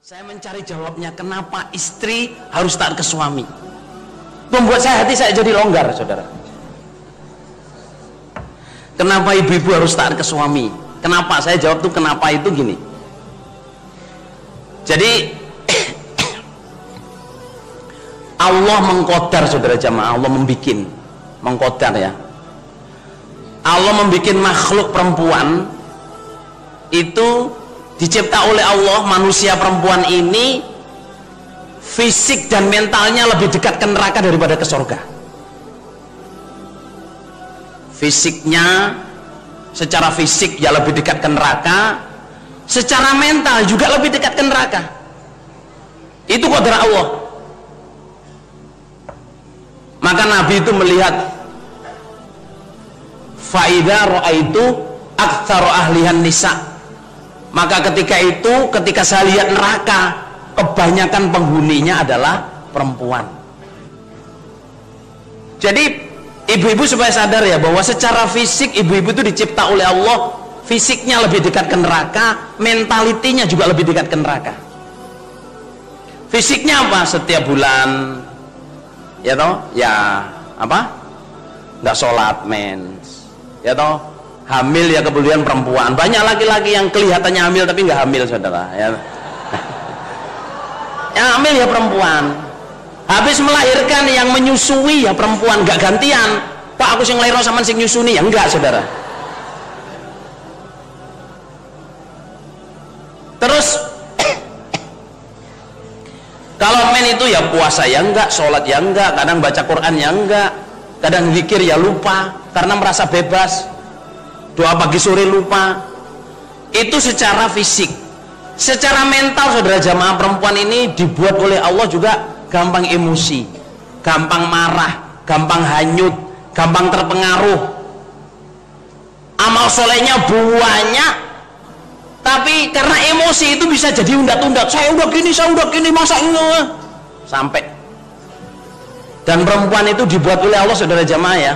Saya mencari jawabnya, kenapa istri harus taat ke suami. Membuat hati saya jadi longgar, saudara. Kenapa ibu-ibu harus taat ke suami? Kenapa? Saya jawab tuh kenapa itu gini. Jadi Allah mengkodar, saudara jamaah. Allah mengkodar ya. Allah membikin makhluk perempuan itu dicipta oleh Allah. Manusia perempuan ini fisik dan mentalnya lebih dekat ke neraka daripada ke surga. Fisiknya secara fisik ya lebih dekat ke neraka, secara mental juga lebih dekat ke neraka. Itu qadar Allah. Maka Nabi itu melihat, faida ra'aitu aktsaru ahlihan nisa. Maka ketika saya lihat neraka, kebanyakan penghuninya adalah perempuan. Jadi ibu-ibu supaya sadar ya, bahwa secara fisik ibu-ibu itu dicipta oleh Allah, fisiknya lebih dekat ke neraka, mentalitinya juga lebih dekat ke neraka. Fisiknya apa? Setiap bulan ya toh, ya apa? Nggak sholat mens, ya toh, hamil ya kemudian perempuan. Banyak laki-laki yang kelihatannya hamil tapi nggak hamil, saudara ya. Yang hamil ya perempuan. Habis melahirkan yang menyusui ya perempuan, nggak gantian. Pak, aku sing ngelahirno sampean sing nyusuni, ya enggak, saudara. Terus kalau men itu ya puasa ya enggak, sholat ya enggak, kadang baca Quran ya enggak, kadang zikir ya lupa karena merasa bebas, doa pagi sore lupa. Itu secara fisik. Secara mental, saudara jamaah, perempuan ini dibuat oleh Allah juga gampang emosi, gampang marah, gampang hanyut, gampang terpengaruh. Amal solehnya banyak, tapi karena emosi itu bisa jadi undat-undat. Saya udah gini, masa ini sampai. Dan perempuan itu dibuat oleh Allah, saudara jamaah ya,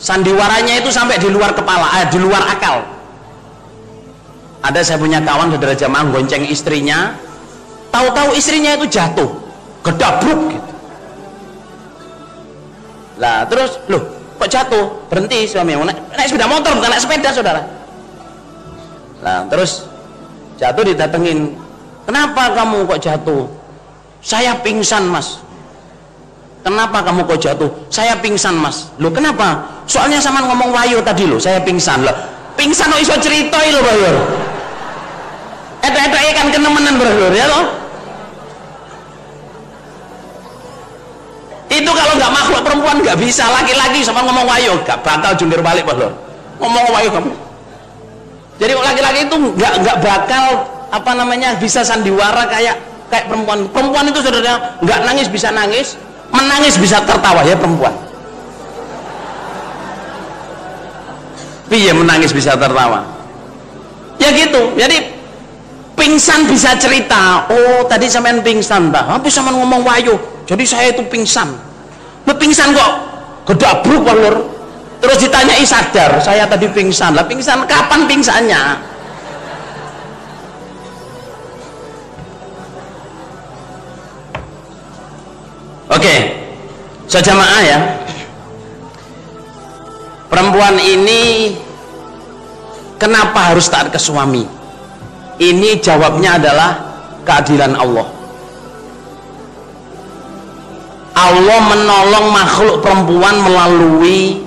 sandiwaranya itu sampai di luar kepala, di luar akal. Ada saya punya kawan, saudara jamaah, gonceng istrinya, tahu-tahu istrinya itu jatuh, gedabruk gitu. Lah terus, loh kok jatuh? Berhenti suami, naik sepeda motor bukan naik sepeda, saudara. Nah terus jatuh, didatengin, kenapa kamu kok jatuh? Saya pingsan, mas. Kenapa kamu kok jatuh? Saya pingsan, mas. Loh kenapa? Soalnya sama ngomong wayo tadi loh, saya pingsan. Loh pingsan kok iso ceritoi loh, Bayor. Eta-eta kan kenemenan, Bayor ya loh. Itu kalau nggak makhluk perempuan nggak bisa. Laki-laki sama ngomong wayo gak bakal jungkir balik, Bayor. Ngomong wayo kamu. Jadi laki-laki itu nggak bakal apa namanya bisa sandiwara kayak perempuan. Perempuan itu, saudara, nggak nangis bisa nangis, menangis bisa tertawa ya perempuan. Iya, menangis bisa tertawa. Ya gitu. Jadi pingsan bisa cerita. Oh tadi sampean pingsan, dah. Habis sampean ngomong wayo. Jadi saya itu pingsan. Lu pingsan kok gedabruk, Lur. Terus ditanyai sadar, saya tadi pingsan. Lah pingsan kapan pingsannya? Oke, sejamaah ya. Perempuan ini kenapa harus taat ke suami? Ini jawabnya adalah keadilan Allah. Allah menolong makhluk perempuan melalui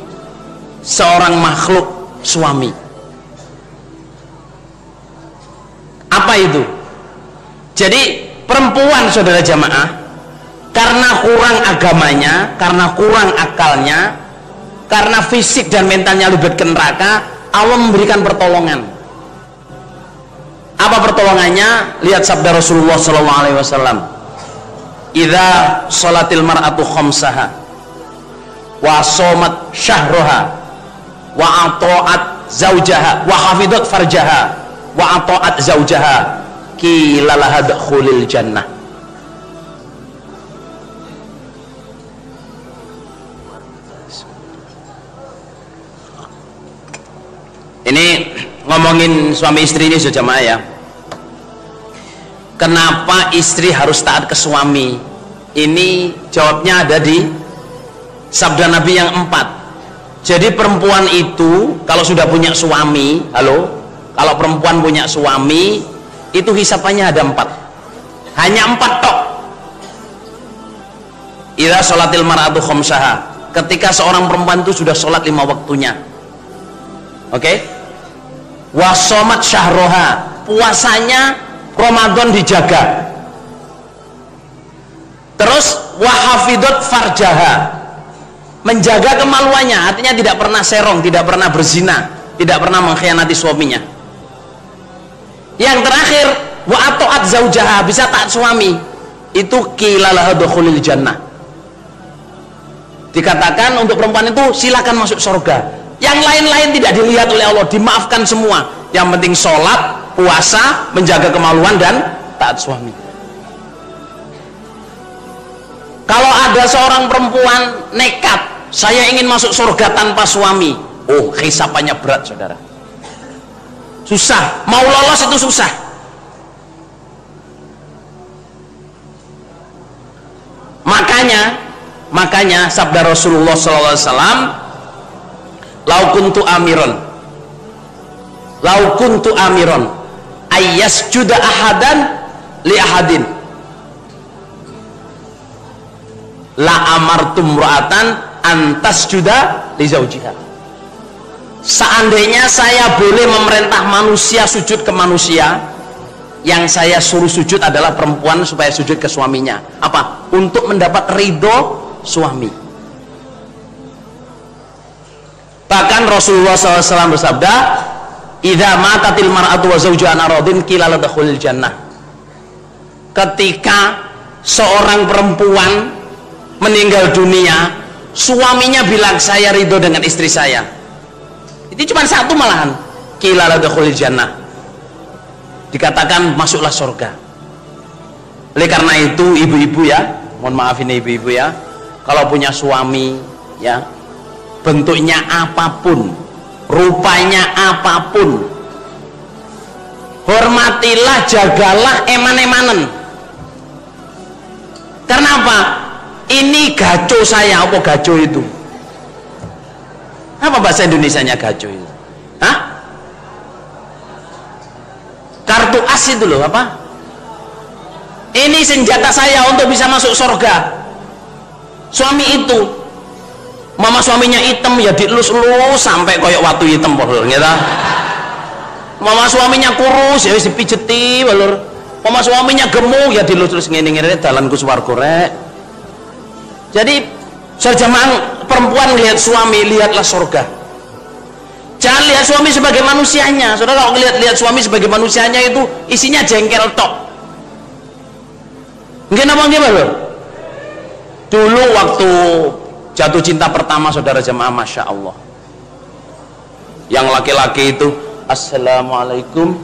seorang makhluk suami. Apa itu? Jadi perempuan, saudara jamaah, karena kurang agamanya, karena kurang akalnya, karena fisik dan mentalnya lebih ke neraka, Allah memberikan pertolongan. Apa pertolongannya? Lihat sabda Rasulullah SAW. Idza sholatil mar'atu khamsaha wa shamat syahraha wa ata'at zaujaha wa hafidhat farjaha wa ata'at zaujaha qila laha dkhulil jannah. Ini ngomongin suami istri ini, jamaah ya. kenapa istri harus taat ke suami? Ini jawabnya ada di sabda Nabi yang 4. Jadi perempuan itu kalau sudah punya suami, kalau perempuan punya suami itu hisapannya ada 4. Hanya 4 tok. Idza sholatil mar'atu khamsaha, ketika seorang perempuan itu sudah sholat 5 waktunya. Oke? Wa shamat syahroha, puasanya Ramadan dijaga. Terus wa hafidot farjaha, menjaga kemaluannya, artinya tidak pernah serong, tidak pernah berzina, tidak pernah mengkhianati suaminya. Yang terakhir wa atoat zaujaha, bisa taat suami, itu qilalah dukhulil jannah, dikatakan untuk perempuan itu silakan masuk surga. Yang lain-lain tidak dilihat oleh Allah, dimaafkan semua. Yang penting sholat, puasa, menjaga kemaluan dan taat suami. Kalau ada seorang perempuan nekat, saya ingin masuk surga tanpa suami, oh hisapannya berat saudara, susah, mau lolos itu susah. Makanya sabda Rasulullah SAW, lau kuntu amiron ayyasjuda ahadan li ahadin la amartum ra'atan antas juda li zaujiha. Seandainya saya boleh memerintah manusia sujud ke manusia, yang saya suruh sujud adalah perempuan supaya sujud ke suaminya. Apa? Untuk mendapat ridho suami. Bahkan Rasulullah SAW bersabda, idza matatil mar'atu wa zawjuha aradin qila la dakhulil jannah. Ketika seorang perempuan meninggal dunia, suaminya bilang saya ridho dengan istri saya, itu cuma satu malahan, qila la dakhulil jannah, dikatakan masuklah surga. Oleh karena itu ibu-ibu ya, mohon maaf ini ibu-ibu ya, kalau punya suami ya, bentuknya apapun, rupanya apapun, hormatilah, jagalah, eman-emanen. Karena apa? Ini gaco saya. Apa gaco itu? Apa bahasa Indonesianya gaco itu? Hah? Kartu as itu loh, apa? Ini senjata saya untuk bisa masuk surga. Suami itu, mama suaminya hitam ya dielus-elus sampai koyok watu hitam bolor, gitu. Mama suaminya kurus ya dipijeti bolor. Mama suaminya gemuk ya dilus-elus ngene-ngene dalanku swarga rek. Jadi serjamaah perempuan lihat suami, lihatlah surga. Jangan lihat suami sebagai manusianya. Saudara, kalau lihat suami sebagai manusianya itu isinya jengkel tok. Mungkin apa nggih, Bro? Dulu waktu jatuh cinta pertama saudara jemaah, masya Allah, yang laki-laki itu assalamualaikum,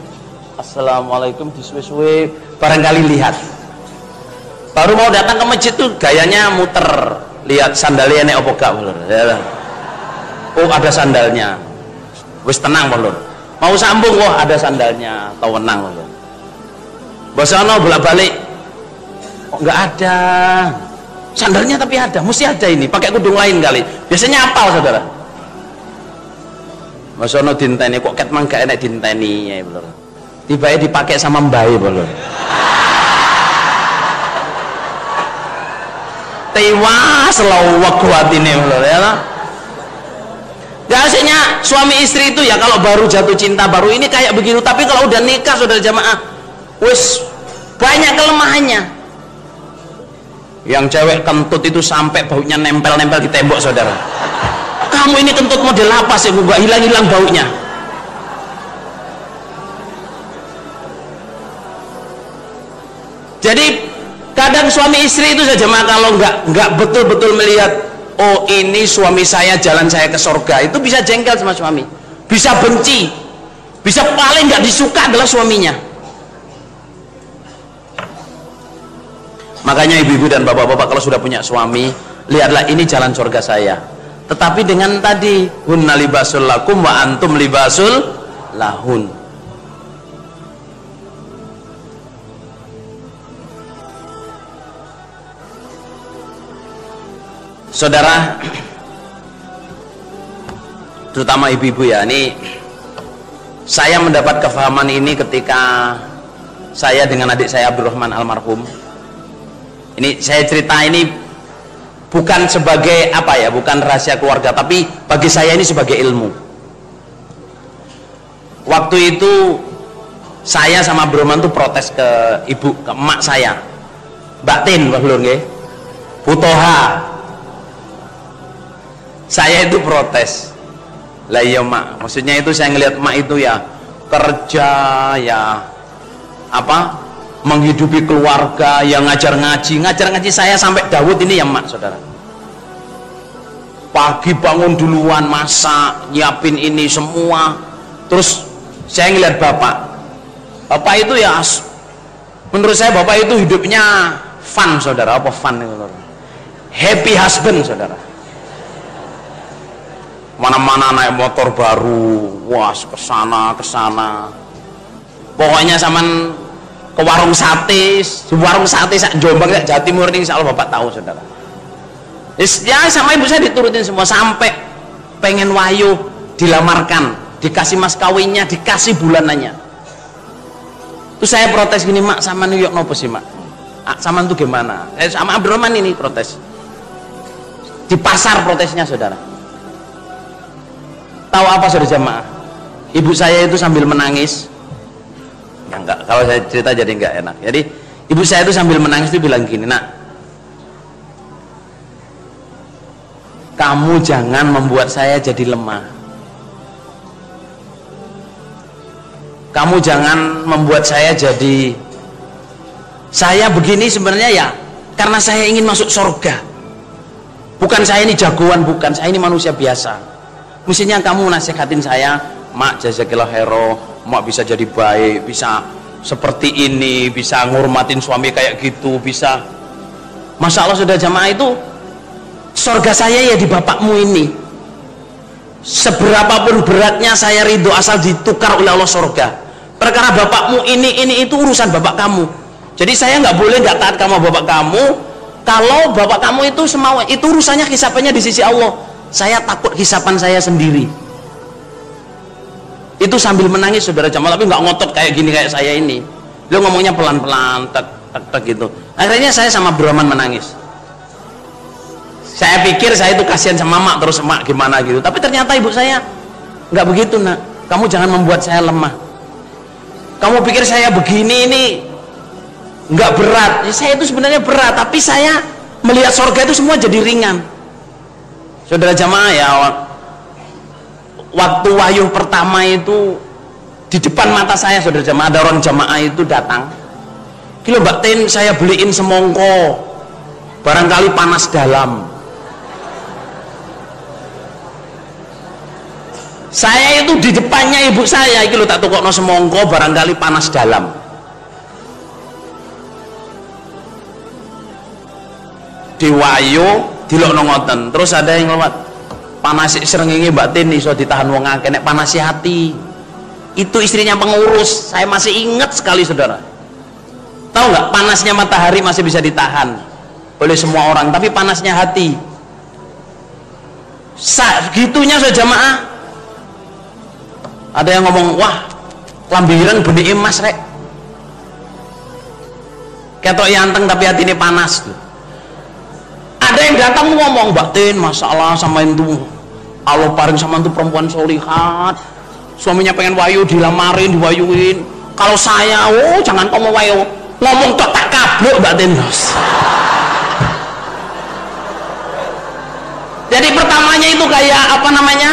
assalamualaikum disuwe-suwe, barangkali lihat, baru mau datang ke masjid tuh gayanya muter, lihat sandalnya nek opo gak, oh ada sandalnya, wis tenang bolor, mau sambung, wah ada sandalnya, tau menang bolor, bosono bolak-balik, kok nggak ada sandalnya, tapi ada, mesti ada ini, pakai kudung lain kali, biasanya apal saudara. Masono dinteni kok ket mang gak enak dinteni ya bolor, tiba-tiba dipakai sama mbae bolor. Tewas lawak kuat ini bolor ya. Biasanya suami istri itu ya kalau baru jatuh cinta baru ini kayak begitu, tapi kalau udah nikah saudara jamaah, wis banyak kelemahannya. Yang cewek kentut itu sampai baunya nempel-nempel di tembok saudara. Kamu ini kentut model apa sih, gak hilang-hilang baunya. Jadi kadang suami istri itu saja mah kalau nggak betul-betul melihat, oh ini suami saya, jalan saya ke surga, itu bisa jengkel sama suami, bisa benci, bisa paling nggak disuka adalah suaminya. Makanya ibu-ibu dan bapak-bapak kalau sudah punya suami, lihatlah ini jalan surga saya. Tetapi dengan tadi, hunna libasul lakum wa antum libasul lahun. Saudara, terutama ibu-ibu ya, ini saya mendapat kefahaman ini ketika saya dengan adik saya Abdurrahman almarhum. Ini saya cerita ini bukan sebagai apa ya, bukan rahasia keluarga, tapi bagi saya ini sebagai ilmu. Waktu itu saya sama Abdurrahman tuh protes ke ibu, ke emak saya, Mbak Tin, Pak Lur nggih, Bu Toha. Saya itu protes. Lah iya mak, maksudnya itu saya ngelihat mak itu ya kerja, ya apa, menghidupi keluarga, yang ngajar ngaji saya sampai Daud ini ya mak, saudara. Pagi bangun duluan, masak, nyiapin ini semua. Terus saya ngelihat bapak itu ya, menurut saya bapak itu hidupnya fun, saudara. Apa fun itu? Happy husband, saudara. Mana-mana naik motor baru, wah kesana. Pokoknya zaman ke warung sate sak Jombang, Jawa Timur ini insya Allah bapak tahu, saudara. Ya sama ibu saya diturutin semua, sampai pengen wayu dilamarkan, dikasih mas kawinnya, dikasih bulanannya. Terus saya protes gini, mak sama New York nopo sih mak? Sama itu gimana? Sama Abdurrahman ini protes. Di pasar protesnya, saudara. Tahu apa saudara jamaah? Ibu saya itu sambil menangis. Ya enggak, kalau saya cerita jadi enggak enak. Jadi ibu saya itu sambil menangis itu bilang gini, nak, kamu jangan membuat saya jadi lemah. Kamu jangan membuat saya jadi, saya begini sebenarnya ya karena saya ingin masuk surga. Bukan saya ini jagoan, bukan, saya ini manusia biasa. Mestinya kamu nasihatin saya, mak jazakillah khairan, mak bisa jadi baik, bisa seperti ini, bisa ngurmatin suami kayak gitu, bisa. Masya Allah sudah jamaah, itu surga saya ya di bapakmu ini. Seberapapun beratnya saya ridho asal ditukar oleh Allah surga. Perkara bapakmu ini itu urusan bapak kamu. Jadi saya nggak boleh nggak taat sama bapak kamu. Kalau bapak kamu itu semau, itu urusannya hisapannya di sisi Allah. Saya takut hisapan saya sendiri. Itu sambil menangis saudara jamaah, tapi nggak ngotot kayak gini kayak saya ini. Dia ngomongnya pelan-pelan, tek gitu. Akhirnya saya sama Abdurrahman menangis. Saya pikir saya itu kasihan sama mak, terus mak gimana gitu. Tapi ternyata ibu saya nggak begitu, nak. Kamu jangan membuat saya lemah. Kamu pikir saya begini ini nggak berat? Ya, saya itu sebenarnya berat, tapi saya melihat surga itu semua jadi ringan. Saudara jamaah ya, waktu wahyu pertama itu di depan mata saya, saudara jamaah, ada orang jamaah itu datang. Kilo Mbak Tin, saya beliin semongko, barangkali panas dalam. Saya itu di depannya ibu saya, kilo tak tukokno semongko, barangkali panas dalam. Di wahyu dilokno ngoten, terus ada yang lewat, panasi srengenge Mbak Tin iso ditahan wong akeh, nek panasi hati. Itu istrinya pengurus, saya masih ingat sekali saudara. Tahu nggak, panasnya matahari masih bisa ditahan oleh semua orang, tapi panasnya hati segitunya saja jamaah. Ada yang ngomong, wah lambiran benih emas rek, ketok yanteng tapi hati ini panas tuh. Ada yang datang ngomong, Mbak Tin, masalah sama itu Allah paring sama itu perempuan solihat, suaminya pengen wayu, dilamarin, diwayuin. Kalau saya, oh jangan kamu wayu, ngomong tok tak kablok Mbak Tin. Jadi pertamanya itu kayak apa namanya,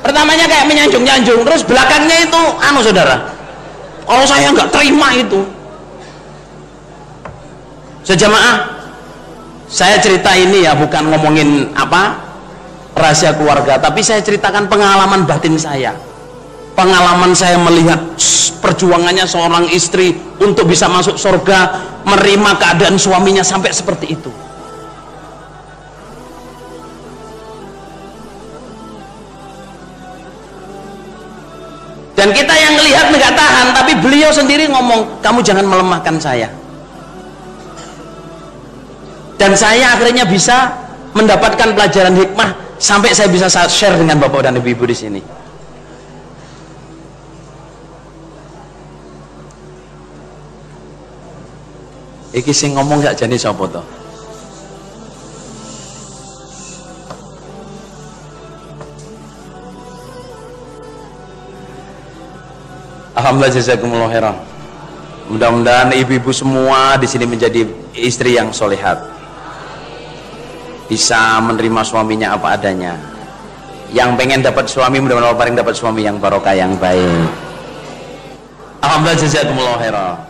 pertamanya kayak menyanjung-nyanjung, terus belakangnya itu anu saudara, kalau saya nggak terima itu. Sejamaah, saya cerita ini ya bukan ngomongin apa rahasia keluarga, tapi saya ceritakan pengalaman batin saya, pengalaman saya melihat perjuangannya seorang istri untuk bisa masuk surga, menerima keadaan suaminya sampai seperti itu. Dan kita yang melihat nggak tahan, tapi beliau sendiri ngomong, kamu jangan melemahkan saya. Dan saya akhirnya bisa mendapatkan pelajaran hikmah sampai saya bisa share dengan bapak dan ibu-ibu di sini. Iki sing ngomong gak jane sapa to? Alhamdulillah, jazakumullah khairan. Mudah-mudahan ibu-ibu semua di sini menjadi istri yang solehat, bisa menerima suaminya apa adanya. Yang pengen dapat suami, mudah-mudahan paling dapat suami yang barokah, yang baik. Alhamdulillah, jazakumullah khairan.